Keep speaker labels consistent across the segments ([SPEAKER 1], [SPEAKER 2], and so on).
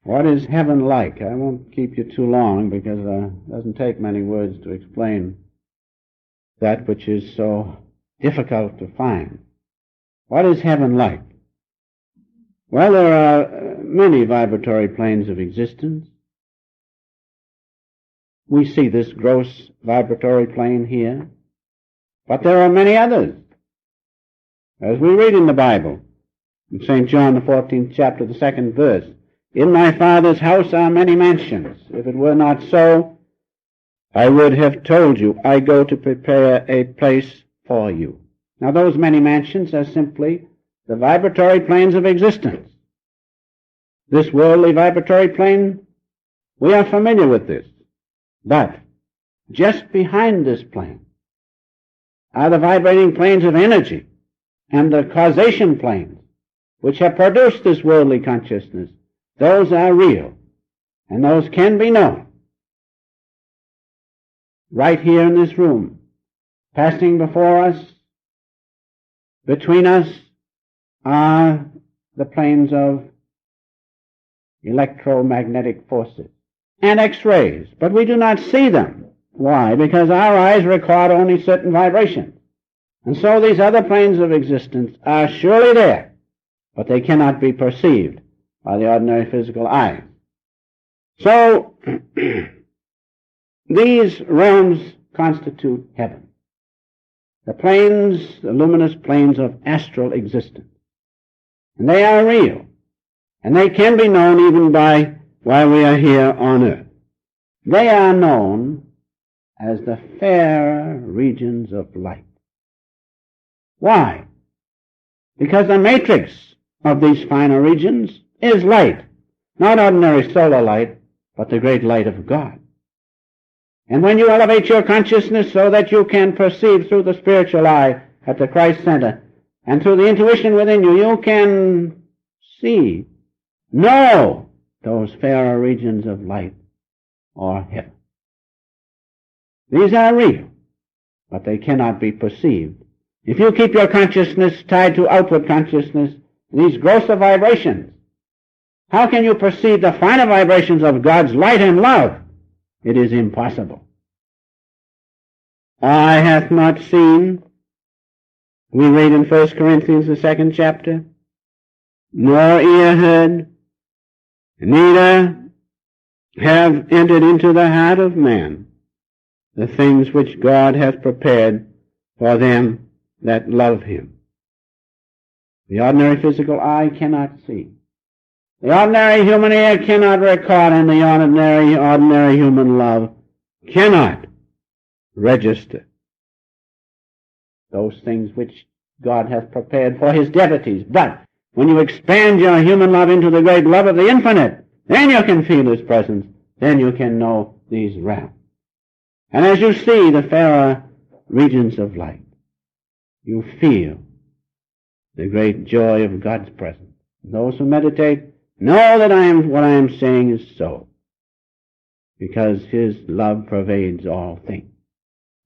[SPEAKER 1] What is heaven like? I won't keep you too long because it doesn't take many words to explain that which is so difficult to find. What is heaven like? Well, there are many vibratory planes of existence. We see this gross vibratory plane here, but there are many others. As we read in the Bible, in St. John, the 14th chapter, the 2nd verse, "In my Father's house are many mansions. If it were not so, I would have told you, I go to prepare a place for you." Now those many mansions are simply the vibratory planes of existence. This worldly vibratory plane, we are familiar with this. But just behind this plane are the vibrating planes of energy and the causation planes which have produced this worldly consciousness. Those are real, and those can be known. Right here in this room, passing before us, between us, are the planes of electromagnetic forces and X-rays, but we do not see them. Why? Because our eyes record only certain vibrations. And so these other planes of existence are surely there, but they cannot be perceived by the ordinary physical eye. So, these realms constitute heaven. The planes, the luminous planes of astral existence. And they are real. And they can be known even by while we are here on earth. They are known as the fairer regions of light. Why? Because the matrix of these finer regions is light. Not ordinary solar light, but the great light of God. And when you elevate your consciousness so that you can perceive through the spiritual eye at the Christ center, and through the intuition within you, you can see, know those fairer regions of light or heaven. These are real, but they cannot be perceived. If you keep your consciousness tied to outward consciousness, these grosser vibrations, how can you perceive the finer vibrations of God's light and love? It is impossible. Eye hath not seen, we read in 1 Corinthians, the 2nd chapter, nor ear heard, neither have entered into the heart of man the things which God hath prepared for them that love him. The ordinary physical eye cannot see. The ordinary human ear cannot record, and the ordinary human love cannot register those things which God hath prepared for his devotees. But when you expand your human love into the great love of the infinite, then you can feel his presence, then you can know these realms. And as you see the fairer regions of light, you feel the great joy of God's presence. Those who meditate know that what I am saying is so, because his love pervades all things.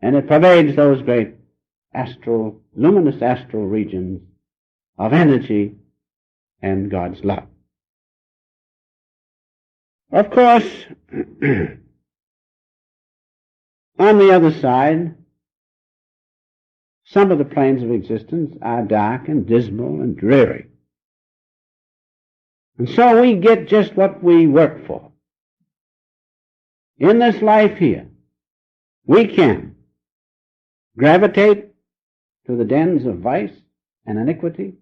[SPEAKER 1] And it pervades those great luminous astral regions of energy and God's love. Of course, on the other side, some of the planes of existence are dark and dismal and dreary. And so we get just what we work for. In this life here, we can gravitate to the dens of vice and iniquity,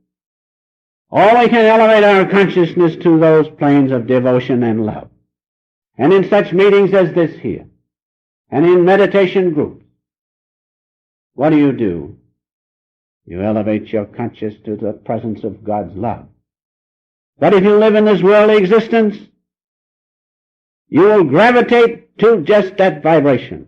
[SPEAKER 1] or we can elevate our consciousness to those planes of devotion and love. And in such meetings as this here, and in meditation groups, what do? You elevate your consciousness to the presence of God's love. But if you live in this worldly existence, you will gravitate to just that vibration.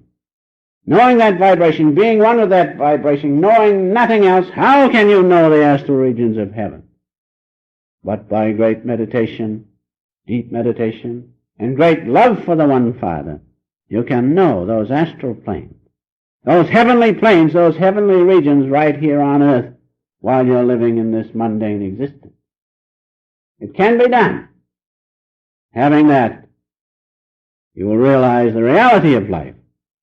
[SPEAKER 1] Knowing that vibration, being one with that vibration, knowing nothing else, how can you know the astral regions of heaven? But by great meditation, deep meditation, and great love for the one Father, you can know those astral planes, those heavenly planes, those heavenly regions right here on earth while you're living in this mundane existence. It can be done. Having that, you will realize the reality of life,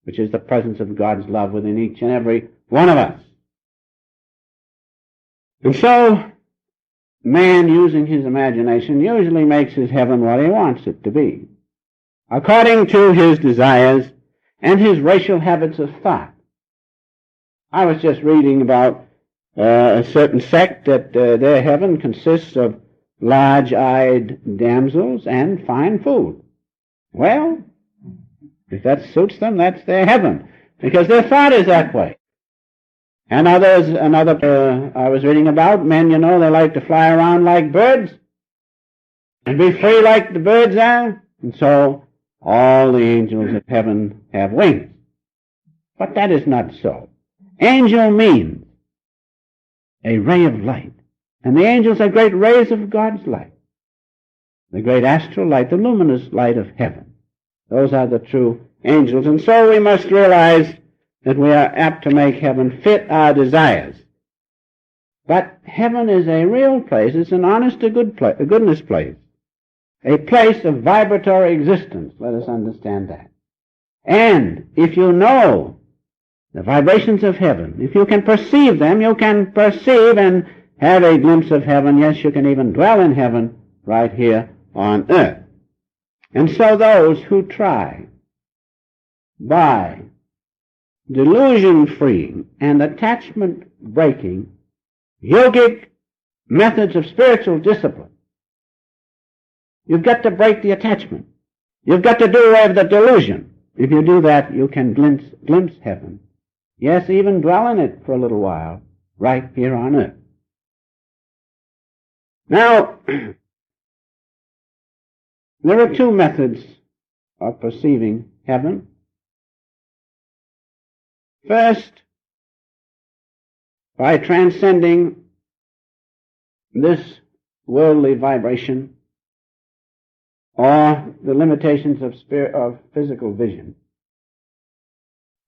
[SPEAKER 1] which is the presence of God's love within each and every one of us. And so, man, using his imagination, usually makes his heaven what he wants it to be, according to his desires and his racial habits of thought. I was just reading about a certain sect that their heaven consists of large-eyed damsels and fine food. Well, if that suits them, that's their heaven, because their thought is that way. And I was reading about men, they like to fly around like birds and be free like the birds are. And so all the angels of heaven have wings. But that is not so. Angel means a ray of light. And the angels are great rays of God's light. The great astral light, the luminous light of heaven. Those are the true angels. And so we must realize that we are apt to make heaven fit our desires. But heaven is a real place. It's an honest to goodness place. A place of vibratory existence. Let us understand that. And if you know the vibrations of heaven, if you can perceive them, you can perceive and have a glimpse of heaven. Yes, you can even dwell in heaven right here on earth. And so those who try by delusion-free and attachment-breaking yogic methods of spiritual discipline, you've got to break the attachment. You've got to do away with the delusion. If you do that, you can glimpse heaven. Yes, even dwell in it for a little while, right here on earth. Now, there are two methods of perceiving heaven. First, by transcending this worldly vibration or the limitations of physical vision,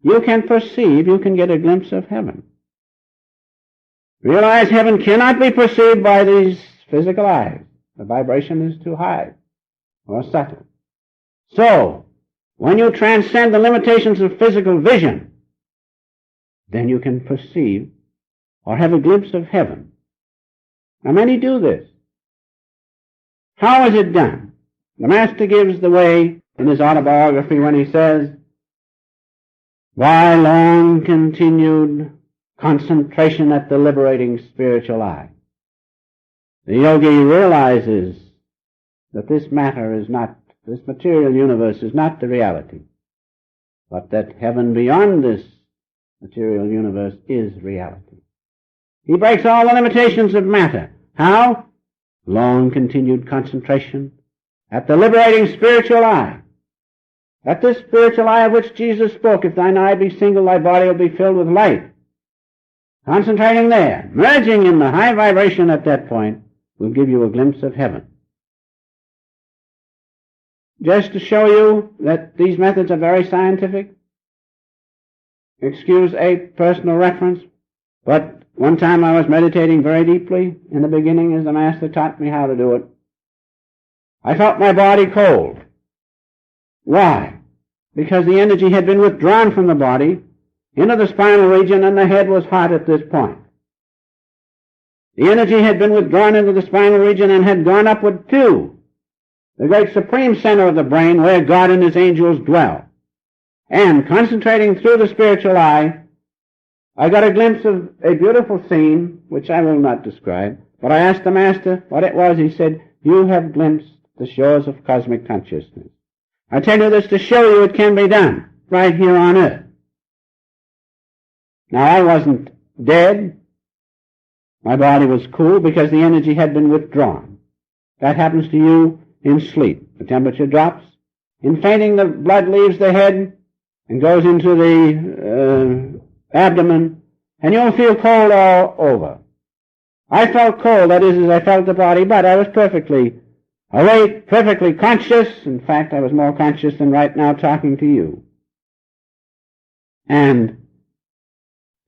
[SPEAKER 1] you can perceive, you can get a glimpse of heaven. Realize heaven cannot be perceived by these physical eyes. The vibration is too high or subtle. So, when you transcend the limitations of physical vision, then you can perceive or have a glimpse of heaven. Now, many do this. How is it done? The Master gives the way in his autobiography when he says, by long continued concentration at the liberating spiritual eye, the yogi realizes that this material universe is not the reality, but that heaven beyond this material universe is reality. He breaks all the limitations of matter. How? Long continued concentration at the liberating spiritual eye. At this spiritual eye of which Jesus spoke, if thine eye be single, thy body will be filled with light. Concentrating there, merging in the high vibration at that point, will give you a glimpse of heaven. Just to show you that these methods are very scientific, excuse a personal reference, but one time I was meditating very deeply in the beginning as the Master taught me how to do it. I felt my body cold. Why? Because the energy had been withdrawn from the body into the spinal region and the head was hot at this point. The energy had been withdrawn into the spinal region and had gone upward to the great supreme center of the brain where God and his angels dwell. And concentrating through the spiritual eye, I got a glimpse of a beautiful scene, which I will not describe, but I asked the Master what it was. He said, you have glimpsed the shores of cosmic consciousness. I tell you this to show you it can be done right here on earth. Now, I wasn't dead. My body was cool because the energy had been withdrawn. That happens to you in sleep. The temperature drops. In fainting, the blood leaves the head and goes into the abdomen, and you'll feel cold all over. I felt cold, that is, as I felt the body, but I was perfectly awake, perfectly conscious. In fact, I was more conscious than right now talking to you. And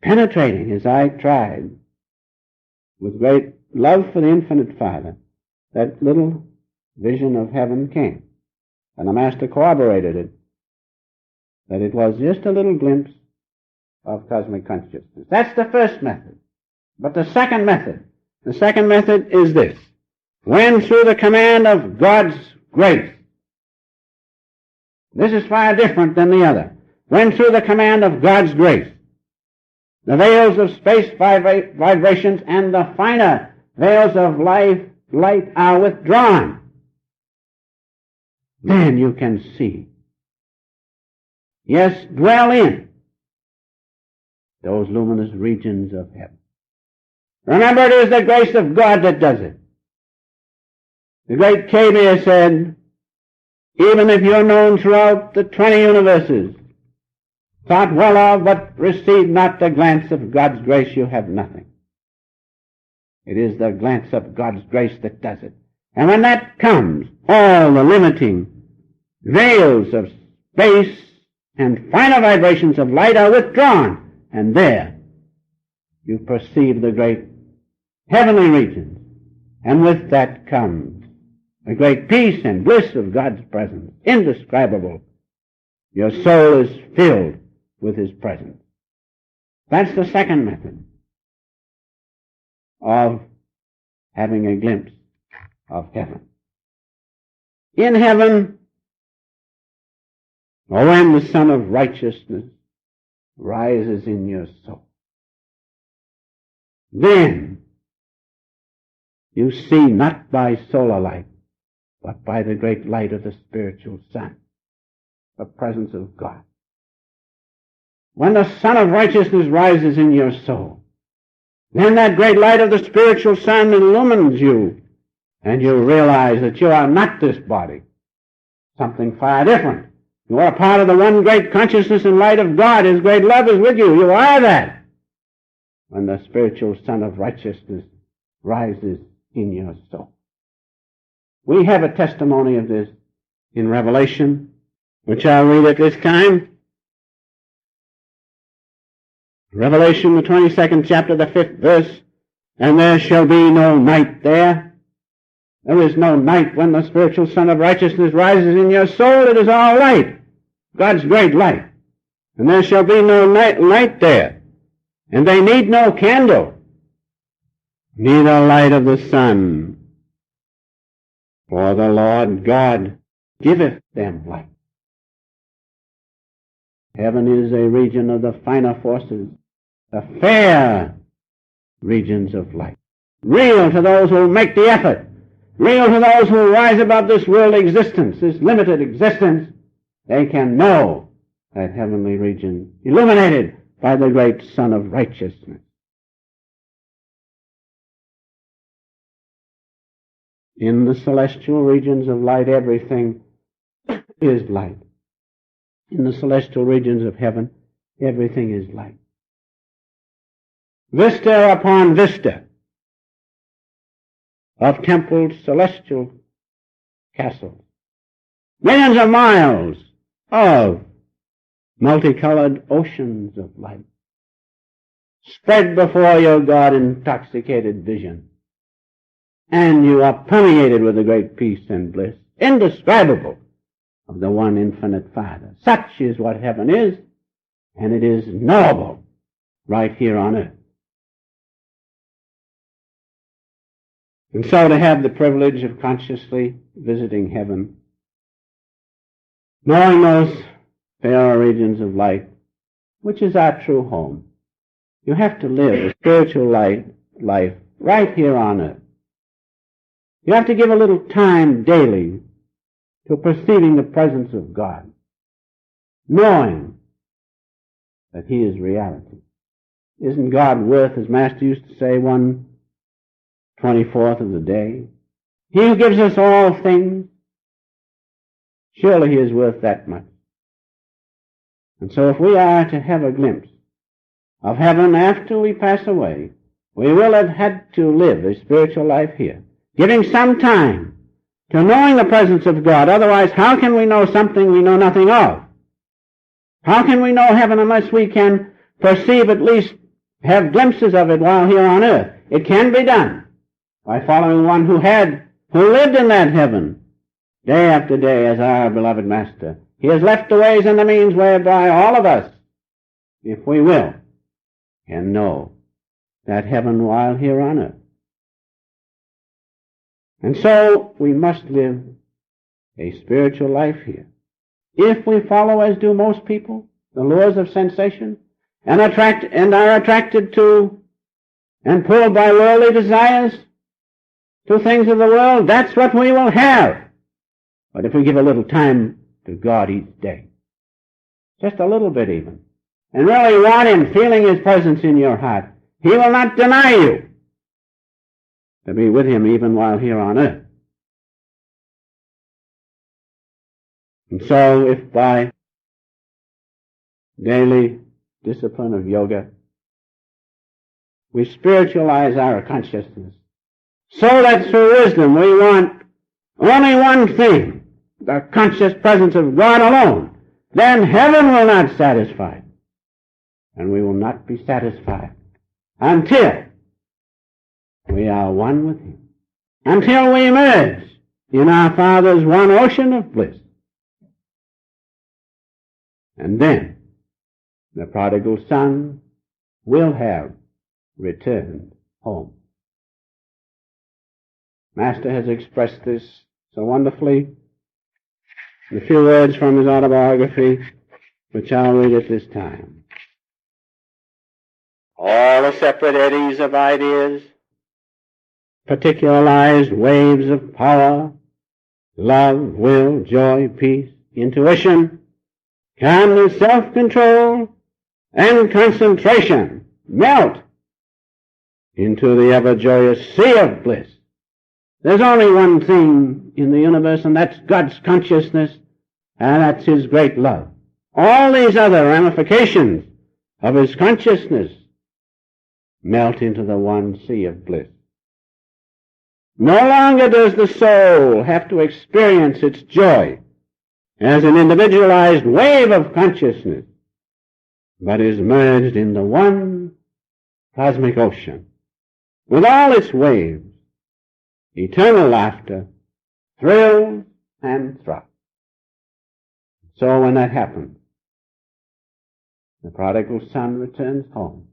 [SPEAKER 1] penetrating, as I tried, with great love for the infinite Father, that little vision of heaven came. And the Master corroborated it, that it was just a little glimpse of cosmic consciousness. That's the first method. But the second method is this. When through the command of God's grace, this is far different than the other. When through the command of God's grace, the veils of space vibrations and the finer veils of light are withdrawn, then you can see, yes, dwell in those luminous regions of heaven. Remember, it is the grace of God that does it. The great Kabir said, even if you're known throughout the 20 universes, thought well of, but receive not the glance of God's grace, you have nothing. It is the glance of God's grace that does it. And when that comes, all the limiting veils of space and finer vibrations of light are withdrawn, and there you perceive the great heavenly regions, and with that comes a great peace and bliss of God's presence, indescribable. Your soul is filled with His presence. That's the second method of having a glimpse of heaven. In heaven, or when the Sun of Righteousness rises in your soul, then you see not by solar light, but by the great light of the spiritual sun, the presence of God. When the Sun of Righteousness rises in your soul, then that great light of the spiritual sun illumines you, and you realize that you are not this body, something far different. You are part of the one great consciousness and light of God. His great love is with you. You are that. When the spiritual Sun of Righteousness rises in your soul. We have a testimony of this in Revelation, which I'll read at this time. Revelation, the 22nd chapter, the 5th verse, and there shall be no night there. There is no night when the spiritual Sun of Righteousness rises in your soul. It is all light, God's great light. And there shall be no night there. And they need no candle, neither light of the sun. For the Lord God giveth them light. Heaven is a region of the finer forces, the fair regions of light. Real to those who make the effort. Real to those who rise above this world existence, this limited existence. They can know that heavenly region illuminated by the great Sun of Righteousness. In the celestial regions of light, everything is light. In the celestial regions of heaven, everything is light. Vista upon vista of templed celestial castles. Millions of miles of multicolored oceans of light spread before your God-intoxicated vision. And you are permeated with the great peace and bliss, indescribable, of the one infinite Father. Such is what heaven is, and it is knowable right here on earth. And so to have the privilege of consciously visiting heaven, knowing those fairer regions of light, which is our true home, you have to live a spiritual life right here on earth. You have to give a little time daily to perceiving the presence of God, knowing that He is reality. Isn't God worth, as Master used to say, 1/24 of the day? He who gives us all things, surely He is worth that much. And so if we are to have a glimpse of heaven after we pass away, we will have had to live a spiritual life here, giving some time to knowing the presence of God. Otherwise, how can we know something we know nothing of? How can we know heaven unless we can perceive, at least have glimpses of it while here on earth? It can be done by following one who lived in that heaven, day after day as our beloved Master. He has left the ways and the means whereby all of us, if we will, can know that heaven while here on earth. And so we must live a spiritual life here. If we follow, as do most people, the laws of sensation, and are attracted to and pulled by worldly desires, to things of the world, that's what we will have. But if we give a little time to God each day, just a little bit even, and really want Him, feeling His presence in your heart, He will not deny you to be with Him even while here on earth. And so if by daily discipline of yoga we spiritualize our consciousness so that through wisdom we want only one thing, the conscious presence of God alone, then heaven will not satisfy, and we will not be satisfied until we are one with Him, until we emerge in our Father's one ocean of bliss. And then the prodigal son will have returned home. Master has expressed this so wonderfully in a few words from his autobiography, which I'll read at this time. All the separate eddies of ideas, particularized waves of power, love, will, joy, peace, intuition, calmness, self-control, and concentration melt into the ever-joyous sea of bliss. There's only one thing in the universe, and that's God's consciousness, and that's His great love. All these other ramifications of His consciousness melt into the one sea of bliss. No longer does the soul have to experience its joy as an individualized wave of consciousness, but is merged in the one cosmic ocean with all its waves, eternal laughter, thrills, and throbs. So when that happens, the prodigal son returns home.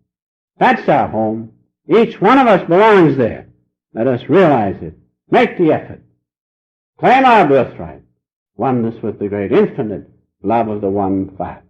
[SPEAKER 1] That's our home. Each one of us belongs there. Let us realize it. Make the effort. Claim our birthright. Oneness with the great infinite love of the one Father.